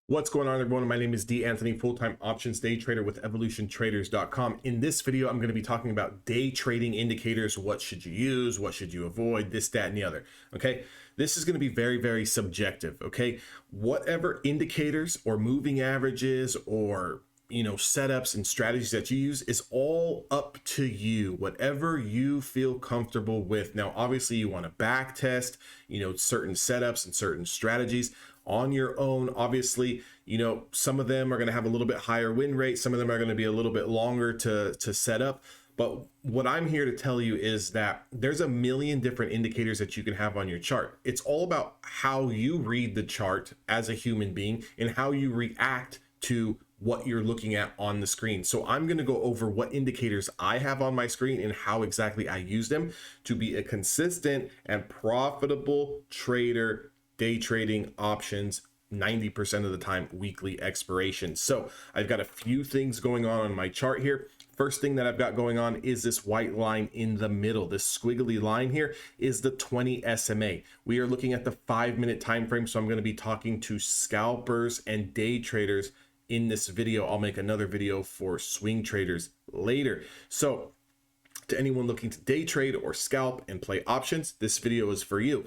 What's going on, everyone? My name is D. Anthony, full-time options day trader with evolutiontraders.com. In this video, I'm going to be talking about day trading indicators. What should you use? What should you avoid? This, that, and the other. Okay. This is going to be very, very subjective. Okay. Whatever indicators or moving averages or setups and strategies that you use is all up to you, whatever you feel comfortable with. Now, obviously you want to back test, certain setups and certain strategies on your own. Obviously, some of them are going to have a little bit higher win rate. Some of them are going to be a little bit longer to set up. But what I'm here to tell you is that there's a million different indicators that you can have on your chart. It's all about how you read the chart as a human being and how you react to what you're looking at on the screen. So I'm going to go over what indicators I have on my screen and how exactly I use them to be a consistent and profitable trader, day trading options 90% of the time, weekly expiration. So I've got a few things going on my chart here. First thing that I've got going on is this white line in the middle. This squiggly line here is the 20 SMA. We are looking at the 5-minute time frame. So I'm going to be talking to scalpers and day traders in this video. I'll make another video for swing traders later. So to anyone looking to day trade or scalp and play options, this video is for you.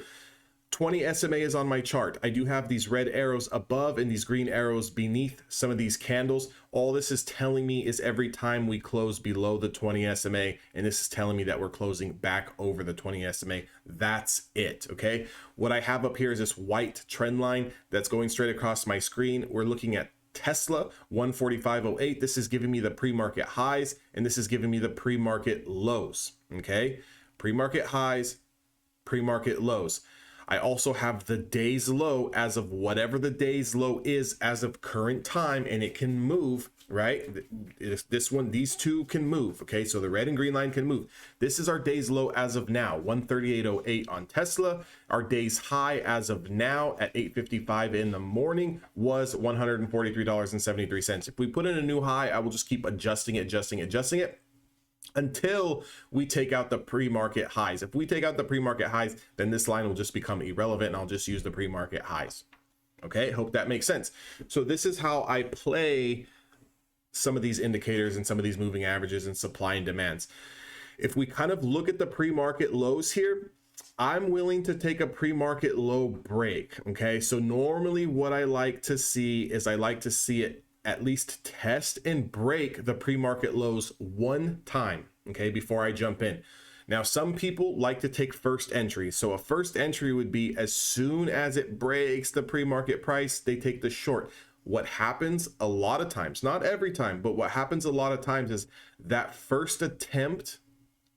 20 SMA is on my chart. I do have these red arrows above and these green arrows beneath some of these candles. All this is telling me is every time we close below the 20 SMA, and this is telling me that we're closing back over the 20 SMA. That's it, okay? What I have up here is this white trend line that's going straight across my screen. We're looking at Tesla 145.08. This is giving me the pre-market highs, and this is giving me the pre-market lows, okay? Pre-market highs, pre-market lows. I also have the day's low as of whatever the day's low is as of current time, and it can move, right? This one, these two can move, okay? So the red and green line can move. This is our day's low as of now, 138.08 on Tesla. Our day's high as of now at 8:55 in the morning was $143.73. If we put in a new high, I will just keep adjusting it until we take out the pre-market highs. If we take out the pre-market highs, then this line will just become irrelevant and I'll just use the pre-market highs. Okay, hope that makes sense. So this is how I play some of these indicators and some of these moving averages and supply and demands. If we kind of look at the pre-market lows here, I'm willing to take a pre-market low break. Okay, so normally what I like to see is I like to see it at least test and break the pre-market lows one time, okay, before I jump in. Now, some people like to take first entry. So a first entry would be as soon as it breaks the pre-market price, they take the short. What happens a lot of times, not every time, but what happens a lot of times is that first attempt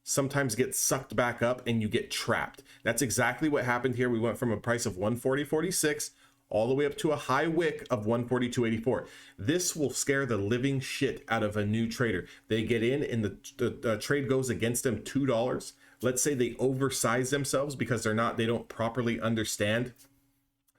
sometimes gets sucked back up and you get trapped. That's exactly what happened here. We went from a price of 140.46 all the way up to a high wick of 142.84. This will scare the living shit out of a new trader. They get in and the trade goes against them $2. Let's say they oversize themselves because they don't properly understand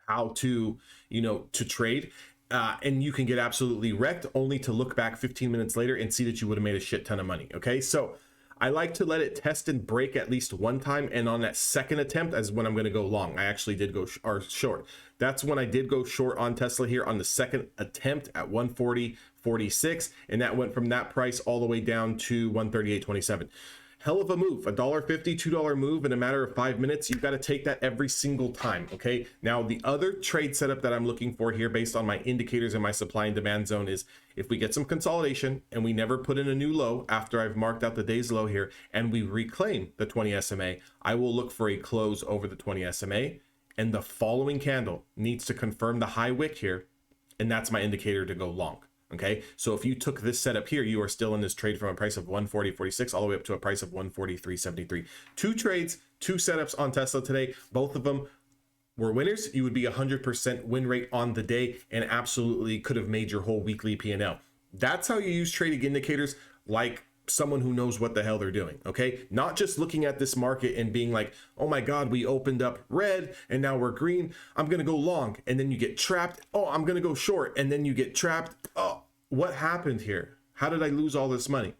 how to, to trade. And you can get absolutely wrecked only to look back 15 minutes later and see that you would have made a shit ton of money. Okay, so I like to let it test and break at least one time, and on that second attempt is when I'm going to go long. I actually did go short. That's when I did go short on Tesla here on the second attempt at 140.46, and that went from that price all the way down to 138.27. Hell of a move, $1.50, $2 move in a matter of 5 minutes. You've got to take that every single time, okay? Now, the other trade setup that I'm looking for here based on my indicators and my supply and demand zone is if we get some consolidation and we never put in a new low after I've marked out the day's low here and we reclaim the 20 SMA, I will look for a close over the 20 SMA, and the following candle needs to confirm the high wick here, and that's my indicator to go long. Okay, so if you took this setup here, you are still in this trade from a price of 140.46 all the way up to a price of 143.73. Two trades, two setups on Tesla today. Both of them were winners. You would be 100% win rate on the day and absolutely could have made your whole weekly P&L. That's how you use trading indicators, like someone who knows what the hell they're doing. Okay, not just looking at this market and being like, oh my god, we opened up red and now we're green, I'm gonna go long, and then you get trapped. Oh, I'm gonna go short, and then you get trapped. Oh, what happened here? How did I lose all this money?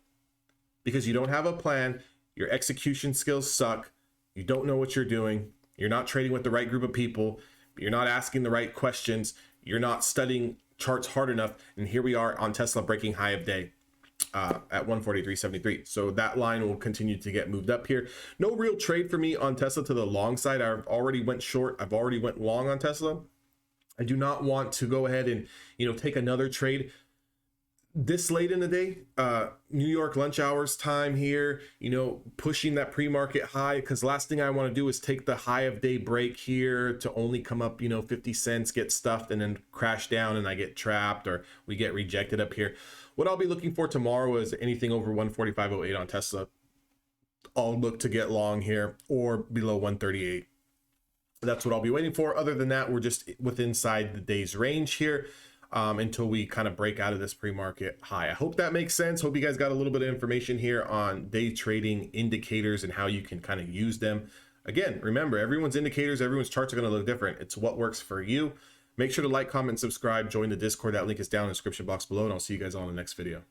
Because you don't have a plan, your execution skills suck, you don't know what you're doing, you're not trading with the right group of people, you're not asking the right questions, you're not studying charts hard enough. And here we are on Tesla breaking high of day at 143.73. So that line will continue to get moved up here. No real trade for me on Tesla to the long side. I've already went short. I've already went long on Tesla. I do not want to go ahead and, you know, take another trade this late in the day. New York lunch hours time here, you know, pushing that pre-market high, because last thing I want to do is take the high of day break here to only come up, you know, 50 cents, get stuffed, and then crash down and I get trapped or we get rejected up here. What I'll be looking for tomorrow is anything over 145.08 on Tesla. I'll look to get long here, or below 138. That's what I'll be waiting for. Other than that, we're just inside the day's range here until we kind of break out of this pre-market high. I hope that makes sense. Hope you guys got a little bit of information here on day trading indicators and how you can kind of use them. Again, remember, everyone's indicators, everyone's charts are going to look different. It's what works for you. Make sure to like, comment, subscribe, join the Discord. That link is down in the description box below, and I'll see you guys all in the next video.